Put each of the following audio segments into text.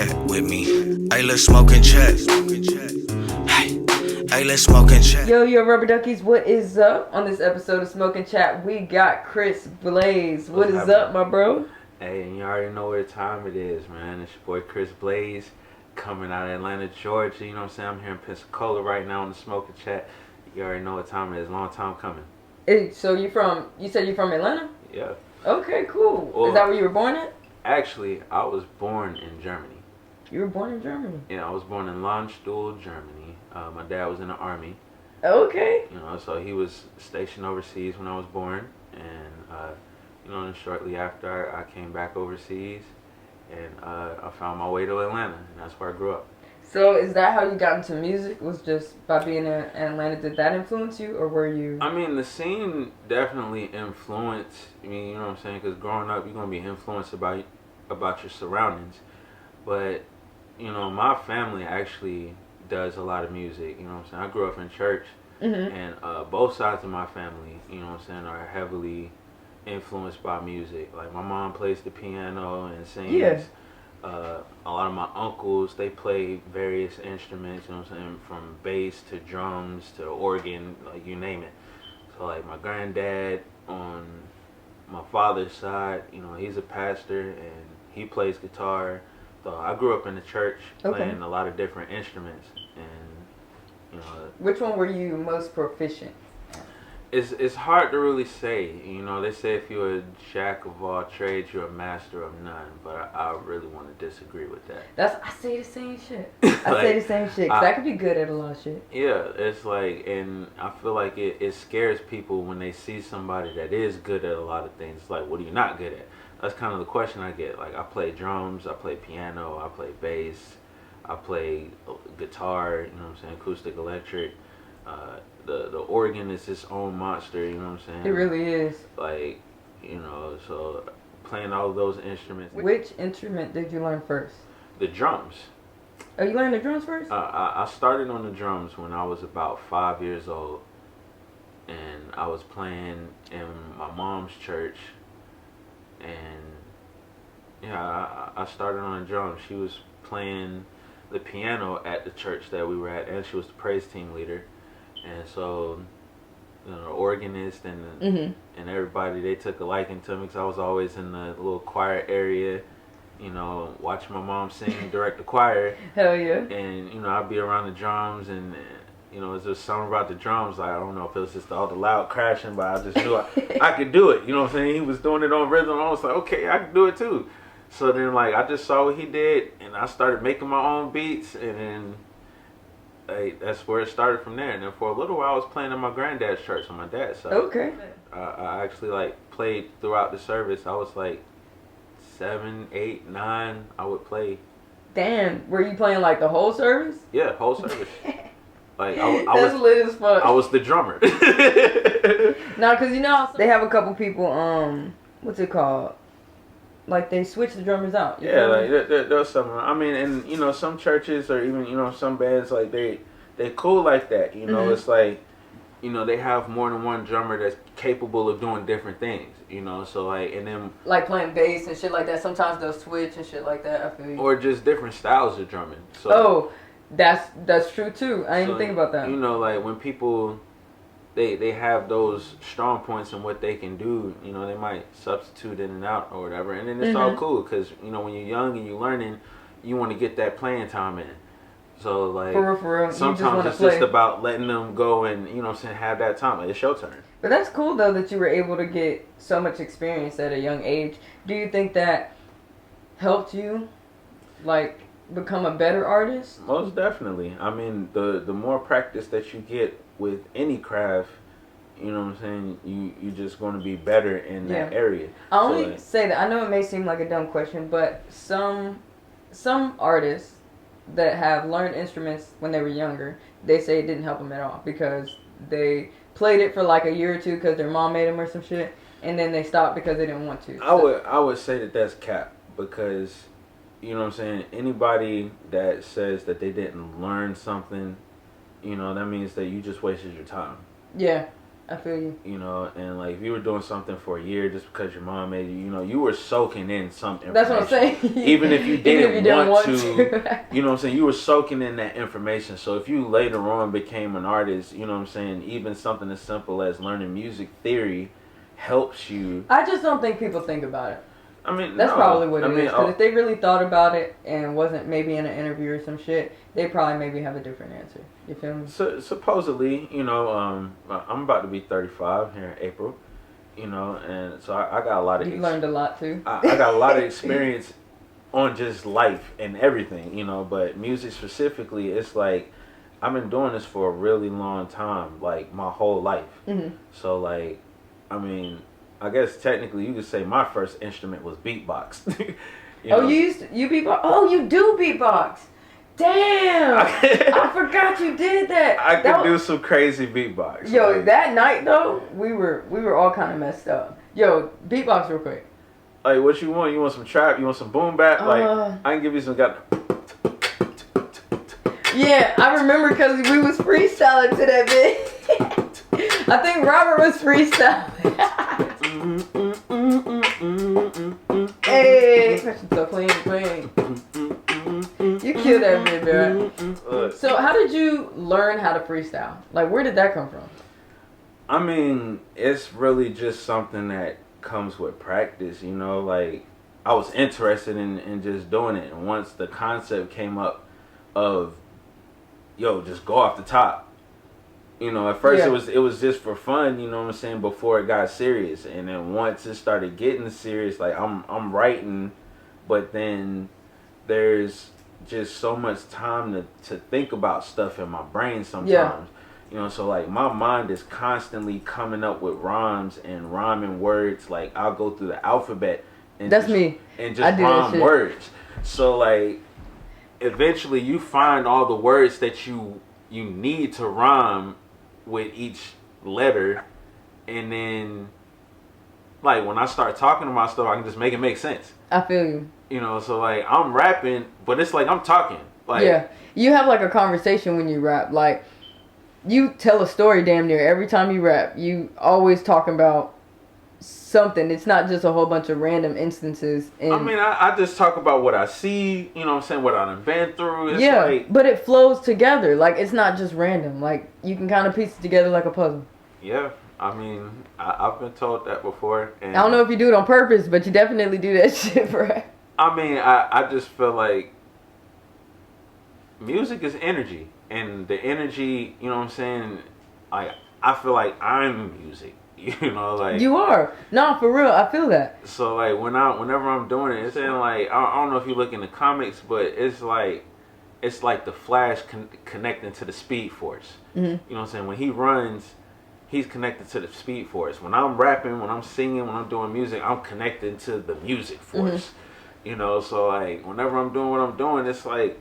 chat with me. Hey, let's smoke and chat. Hey, let's smoke and chat. Yo, rubber duckies, what is up? On this episode of Smoke and Chat, we got Kris Blaze. What is up, my bro? Hey, and you already know what time it is, man. It's your boy Kris Blaze coming out of Atlanta, Georgia. You know what I'm saying? I'm here in Pensacola right now on the Smoke and Chat. You already know what time it is. Long time coming. Hey, so you said you're from Atlanta? Yeah. Okay, cool. Well, is that where you were born at? Actually, I was born in Germany. You were born in Germany? Yeah, I was born in Landstuhl, Germany. My dad was in the army. Okay. You know, so he was stationed overseas when I was born. And, you know, and shortly after I came back overseas. And I found my way to Atlanta. And that's where I grew up. So is that how you got into music? Was just by being in Atlanta? Did that influence you, or were you? I mean, the scene definitely influenced me. You know what I'm saying? Because growing up, you're gonna be influenced about your surroundings. But you know, my family actually does a lot of music. You know what I'm saying? I grew up in church, and both sides of my family, you know what I'm saying, are heavily influenced by music. Like my mom plays the piano and sings. Yeah. A lot of my uncles, they play various instruments, you know what I'm saying, from bass to drums to organ, like you name it. So like my granddad on my father's side, you know, he's a pastor and he plays guitar. So I grew up in the church playing a lot of different instruments, and you know. Which one were you most proficient? It's hard to really say. You know, they say if you're a jack of all trades, you're a master of none. But I really want to disagree with that. I say the same shit. I say the same shit. Cause I could be good at a lot of shit. Yeah, it's like, and I feel like it scares people when they see somebody that is good at a lot of things. It's like, what are you not good at? That's kind of the question I get. Like, I play drums, I play piano, I play bass, I play guitar, you know what I'm saying, acoustic, electric. The organ is its own monster, you know what I'm saying? It really is. Like, you know, so playing all of those instruments. Which instrument did you learn first? The drums. Oh, you learned the drums first? I started on the drums when I was about 5 years old, and I was playing in my mom's church, and yeah, I started on the drums. She was playing the piano at the church that we were at, and she was the praise team leader. And so, you know, the organist and everybody, they took a liking to me because I was always in the little choir area, you know, watching my mom sing and direct the choir. Hell yeah. And, you know, I'd be around the drums, and, you know, it's just something about the drums. Like, I don't know if it was just all the loud crashing, but I just knew I could do it. You know what I'm saying? He was doing it on rhythm, and I was like, okay, I can do it too. So then, like, I just saw what he did, and I started making my own beats, and then that's where it started from there. And then for a little while I was playing in my granddad's church on my dad's side. Okay. I actually like played throughout the service. I was like 7, 8, 9. I would play. Damn, were you playing like the whole service? Yeah, whole service. Like I was lit as fuck. I was the drummer. No, cause you know they have a couple people. What's it called? Like they switch the drummers out. Yeah, like there's some. I mean, and you know, some churches or even, you know, some bands, like they cool like that. You know, it's like, you know, they have more than one drummer that's capable of doing different things. You know, so like, and then like playing bass and shit like that. Sometimes they'll switch and shit like that. I feel you. Or just different styles of drumming. So that's true too. I didn't even think about that. You know, like when people they have those strong points in what they can do, you know, they might substitute in and out or whatever, and then it's all cool because, you know, when you're young and you're learning, you want to get that playing time in. So like, for real. Sometimes it's just about letting them go and, you know what I'm saying, have that time. Like, it's your turn. But that's cool though that you were able to get so much experience at a young age. Do you think that helped you, like, become a better artist? Most definitely. I mean, the more practice that you get with any craft, you know what I'm saying, you're just going to be better in that area. I only say that, I know it may seem like a dumb question, but some artists that have learned instruments when they were younger, they say it didn't help them at all because they played it for like a year or two because their mom made them or some shit, and then they stopped because they didn't want to. I would say that that's cap, because, you know what I'm saying, anybody that says that they didn't learn something, you know, that means that you just wasted your time. Yeah. I feel you. You know, and like if you were doing something for a year just because your mom made you, you know, you were soaking in something. That's what I'm saying. Even if you didn't, want to, to. you know what I'm saying, you were soaking in that information. So if you later on became an artist, you know what I'm saying, even something as simple as learning music theory helps you. I just don't think people think about it. I mean, that's probably what it is. mean, Because if they really thought about it and wasn't maybe in an interview or some shit, they probably maybe have a different answer. You feel me? So, supposedly, you know, I'm about to be 35 here in April, you know, and so I got a lot of. You learned a lot too. I got a lot of experience on just life and everything, you know, but music specifically, it's like I've been doing this for a really long time, like my whole life. Mm-hmm. So, like, I mean, I guess technically you could say my first instrument was beatbox. You know? You beatbox? Oh, you do beatbox. Damn! I forgot you did that. I could do some crazy beatbox. Yo, like, that night though, we were all kind of messed up. Yo, beatbox real quick. Like, what you want? You want some trap? You want some boom bap? Like, I can give you some. Yeah, I remember because we was freestyling to that bit. I think Robert was freestyling. Hey, so clean. You killed that bit, bro. So how did you learn how to freestyle? Like, where did that come from? I mean, it's really just something that comes with practice, you know? Like, I was interested in just doing it. And once the concept came up of, yo, just go off the top. You know, at first it was just for fun, you know what I'm saying, before it got serious. And then once it started getting serious, like I'm writing, but then there's just so much time to think about stuff in my brain sometimes. Yeah. You know, so like my mind is constantly coming up with rhymes and rhyming words. Like I'll go through the alphabet and that's me. And just rhyme words. So like eventually you find all the words that you need to rhyme with each letter, and then like when I start talking about stuff, I can just make it make sense. I feel you. You know, so like I'm rapping, but it's like I'm talking. Like, yeah, you have like a conversation when you rap. Like you tell a story damn near every time you rap. You always talking about something. It's not just a whole bunch of random instances. I mean, I just talk about what I see, you know what I'm saying, what I've been through. It's yeah, like, but it flows together. Like, it's not just random. Like, you can kind of piece it together like a puzzle. Yeah, I mean, I've been told that before. And I don't know if you do it on purpose, but you definitely do that shit, bro. I mean, I just feel like music is energy. And the energy, you know what I'm saying, like, I feel like I'm music. You know, like you are. No, for real, I feel that. So like whenever I'm doing it, it's in like I don't know if you look in the comics, but it's like the Flash connecting to the Speed Force. Mm-hmm. You know what I'm saying? When he runs, he's connected to the Speed Force. When I'm rapping, when I'm singing, when I'm doing music, I'm connected to the music force. Mm-hmm. You know, so like whenever I'm doing what I'm doing, it's like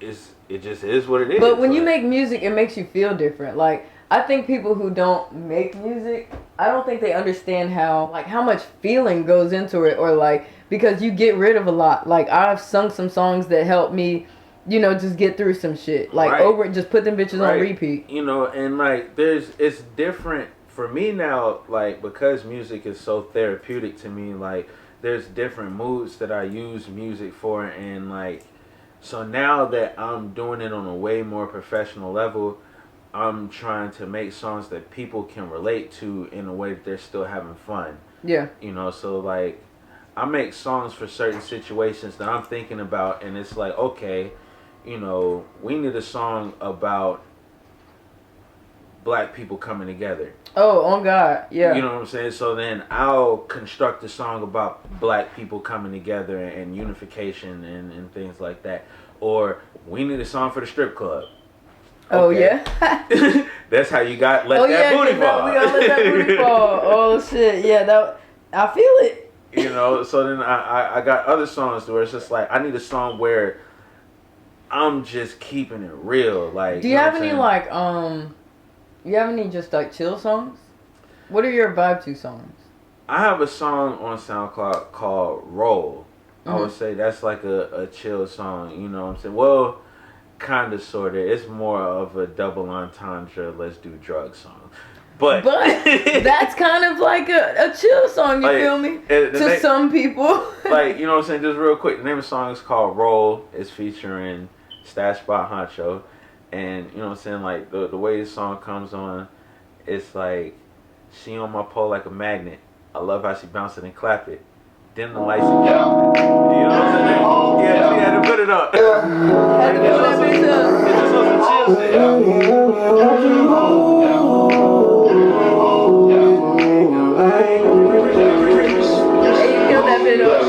it just is what it is. But when you make music, it makes you feel different. Like I think people who don't make music, I don't think they understand how much feeling goes into it, or like, because you get rid of a lot. Like I've sung some songs that help me, you know, just get through some shit. Like over, just put them bitches on repeat. You know, and like it's different for me now, like because music is so therapeutic to me, like there's different moods that I use music for, and like, so now that I'm doing it on a way more professional level, I'm trying to make songs that people can relate to in a way that they're still having fun. Yeah. You know, so like I make songs for certain situations that I'm thinking about, and it's like, okay, you know, we need a song about black people coming together. Oh God, yeah. You know what I'm saying? So then I'll construct a song about black people coming together and unification and things like that. Or we need a song for the strip club. Oh, okay. Yeah. That's how you got let that booty fall. We gotta let that booty fall. Oh shit, yeah, I feel it. You know, so then I got other songs where it's just like I need a song where I'm just keeping it real. Like, do you have any like you have any just like chill songs? What are your vibe to songs? I have a song on SoundCloud called Roll. Mm-hmm. I would say that's like a chill song, you know what I'm saying? Well, kind of, sort of. It's more of a double entendre, let's do drugs song. But that's kind of like a chill song, you feel me? To some people. Like, you know what I'm saying? Just real quick, the name of the song is called Roll. It's featuring Stash Spot Honcho. And, you know what I'm saying? Like, the way the song comes on, it's like, she on my pole like a magnet. I love how she bounce it and clap it. Dim the lights and count it. You know what I'm saying? Yeah, she had to put it up. It's just on some chill shit.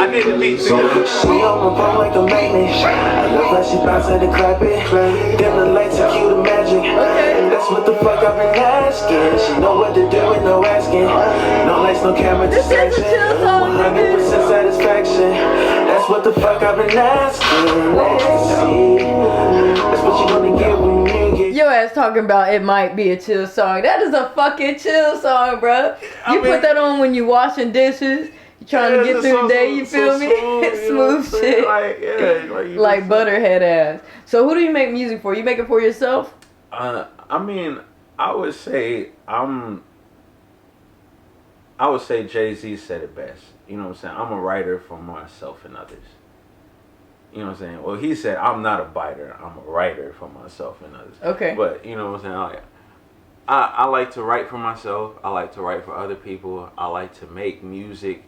I need the beat too. She on my phone like a magnet. I love how she bounce and clap it. Dim the lights and cue the magic. That's what the fuck I've been asking. She know what to do with no asking. No lights, no camera distraction. 100% satisfaction. That's what the fuck I've been asking. Ecstasy. That's what you gonna get when you get. Your ass talking about it might be a chill song. That is a fucking chill song, bro. You put that on when you washing dishes. You trying to get through the day, you feel me? Smooth shit. Like Butterhead ass. So who do you make music for? You make it for yourself? I mean, I would say Jay-Z said it best. You know what I'm saying? I'm a writer for myself and others. You know what I'm saying? Well, he said, I'm not a biter. I'm a writer for myself and others. Okay. But, you know what I'm saying? Like, I like to write for myself. I like to write for other people. I like to make music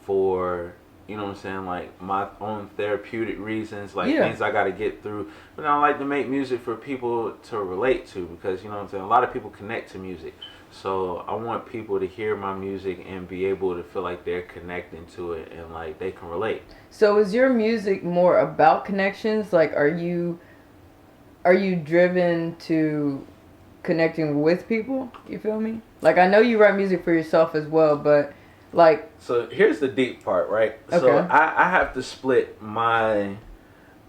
for, you know what I'm saying, like my own therapeutic reasons, like things I got to get through. But I like to make music for people to relate to because, you know what I'm saying, a lot of people connect to music. So I want people to hear my music and be able to feel like they're connecting to it and like they can relate. So is your music more about connections? Like, are you driven to connecting with people? You feel me? Like, I know you write music for yourself as well, but like. So here's the deep part, right? Okay. So I have to split my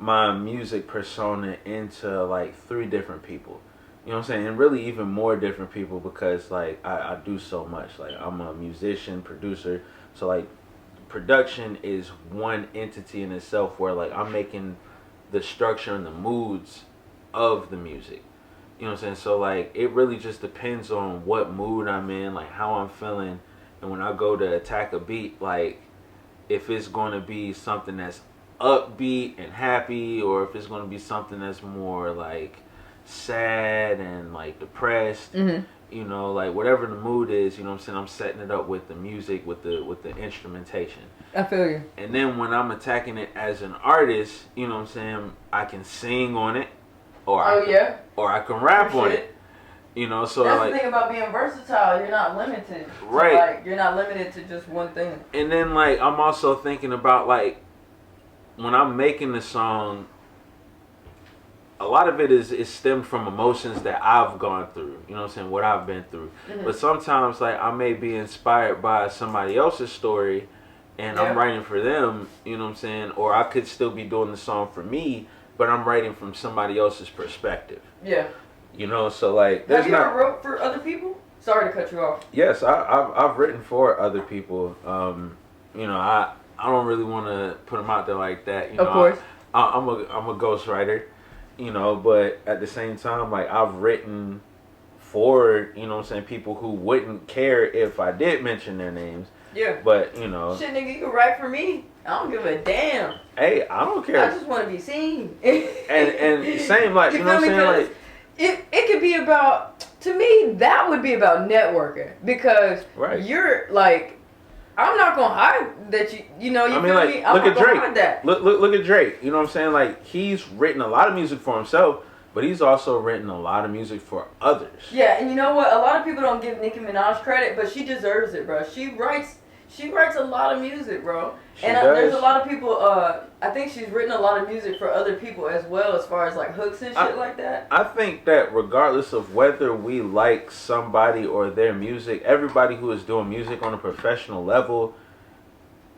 music persona into like 3 different people. You know what I'm saying? And really even more different people because like I do so much. Like I'm a musician, producer. So like production is one entity in itself where like I'm making the structure and the moods of the music. You know what I'm saying? So like it really just depends on what mood I'm in, like how I'm feeling. And when I go to attack a beat, like if it's going to be something that's upbeat and happy, or if it's going to be something that's more like sad and like depressed, you know, like whatever the mood is, you know what I'm saying, I'm setting it up with the music, with the instrumentation. I feel you. And then when I'm attacking it as an artist, you know what I'm saying, I can sing on it, or I can rap on it. You know, so that's like, the thing about being versatile. You're not limited. Right. Like, you're not limited to just one thing. And then like I'm also thinking about like when I'm making the song, a lot of it is stemmed from emotions that I've gone through. You know what I'm saying? What I've been through. But sometimes like I may be inspired by somebody else's story, and I'm writing for them. You know what I'm saying? Or I could still be doing the song for me, but I'm writing from somebody else's perspective. Yeah. You know, so like, have you ever wrote for other people? Sorry to cut you off. Yes, I've written for other people. You know, I don't really want to put them out there like that. You know, of course. I'm a ghostwriter. You know, but at the same time, like I've written for, you know what I'm saying, people who wouldn't care if I did mention their names. Yeah. But you know. Shit, nigga, you can write for me. I don't give a damn. Hey, I don't care. I just want to be seen. and same like you know what I'm saying, like. It could be about, to me, that would be about networking. Because you're like, I'm not going to hide that you know, you feel me? I'm not going to hide that. Look at Drake. You know what I'm saying? Like, he's written a lot of music for himself, but he's also written a lot of music for others. Yeah, and you know what? A lot of people don't give Nicki Minaj credit, but she deserves it, bro. She writes a lot of music, bro. There's a lot of people, I think she's written a lot of music for other people as well, as far as like hooks and shit like that. I think that regardless of whether we like somebody or their music, everybody who is doing music on a professional level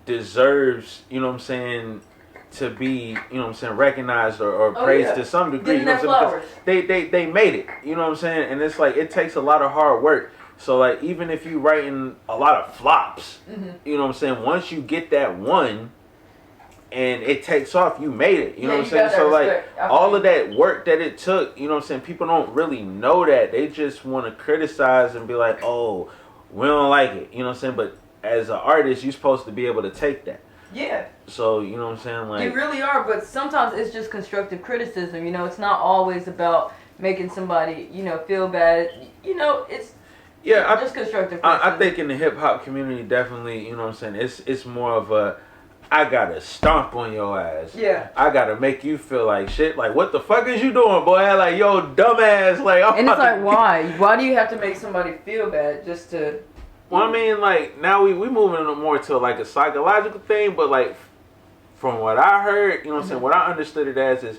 deserves, you know what I'm saying, to be, you know what I'm saying, recognized or praised to some degree. You know what I'm saying? Because they made it, you know what I'm saying? And it's like, it takes a lot of hard work. So, like, even if you writing a lot of flops, you know what I'm saying, once you get that one, and it takes off, you made it. You know what I'm you saying? got that So like respect. all of that work that it took, you know what I'm saying? People don't really know that. They just want to criticize and be like, oh, we don't like it. You know what I'm saying? But as an artist, you're supposed to be able to take that. Yeah. So, you know what I'm saying? Like, You really are, but sometimes it's just constructive criticism. You know, it's not always about making somebody, you know, feel bad. You know, it's just constructive criticism. I think in the hip hop community, definitely, you know what I'm saying? It's more of a, I gotta stomp on your ass. Yeah. I gotta make you feel like shit. Like, what the fuck is you doing, boy? Like, yo, dumbass. Like, and it's like, why? Why do you have to make somebody feel bad just to? Well, I mean, like, now we moving more to like a psychological thing, but like, from what I heard, you know what I'm saying? What I understood it as is,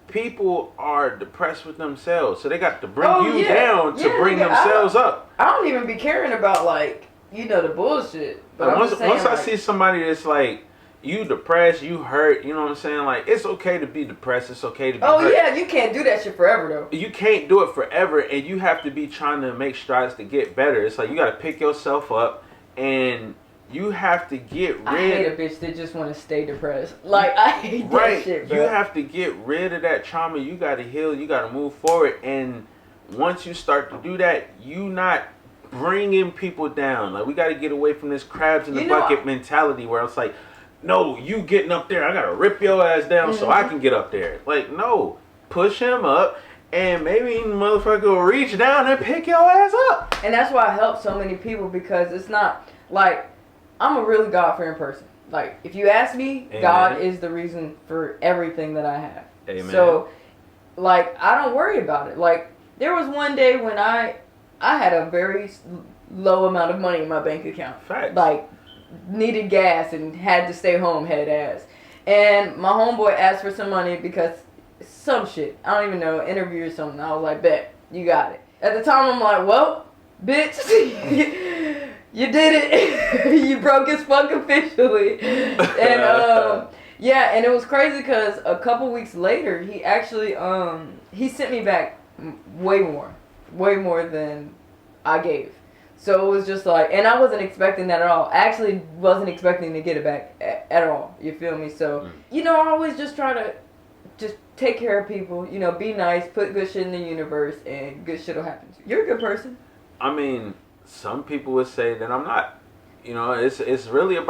people are depressed with themselves, so they got to bring you down to bring themselves up. I don't even be caring about like, you know, the bullshit. But Like, I'm once I see somebody that's like, you depressed, you hurt, you know what I'm saying? Like, it's okay to be depressed, it's okay to be hurt. yeah, you can't do that shit forever though. You can't do it forever, and you have to be trying to make strides to get better. It's like, you got to pick yourself up, and you have to get rid. I hate a bitch that just want to stay depressed. Like, I hate that shit, bro. You have to get rid of that trauma. You got to heal. You got to move forward. And once you start to do that, you not bringing people down. Like, we got to get away from this crabs in the bucket mentality where it's like, no, you getting up there, I got to rip your ass down so I can get up there. Like, no, push him up. And maybe motherfucker will reach down and pick your ass up. And that's why I help so many people, because it's not like, I'm a really God-fearing person. Like, if you ask me, Amen. God is the reason for everything that I have. Amen. So, like, I don't worry about it. Like, there was one day when I had a very low amount of money in my bank account. Facts. Like, needed gas and had to stay home, head ass. And my homeboy asked for some money because some shit, I don't even know, interview or something. I was like, bet, you got it. At the time, I'm like, well, bitch, you did it. You broke his fuck officially. And yeah, and it was crazy because a couple weeks later, he actually he sent me back way more than I gave. So it was just like, and I wasn't expecting that at all. I actually wasn't expecting to get it back at all. You feel me? So, you know, I always just try to just take care of people, you know, be nice, put good shit in the universe, and good shit will happen to you. You're a good person. I mean, some people would say that I'm not. You know, it's really about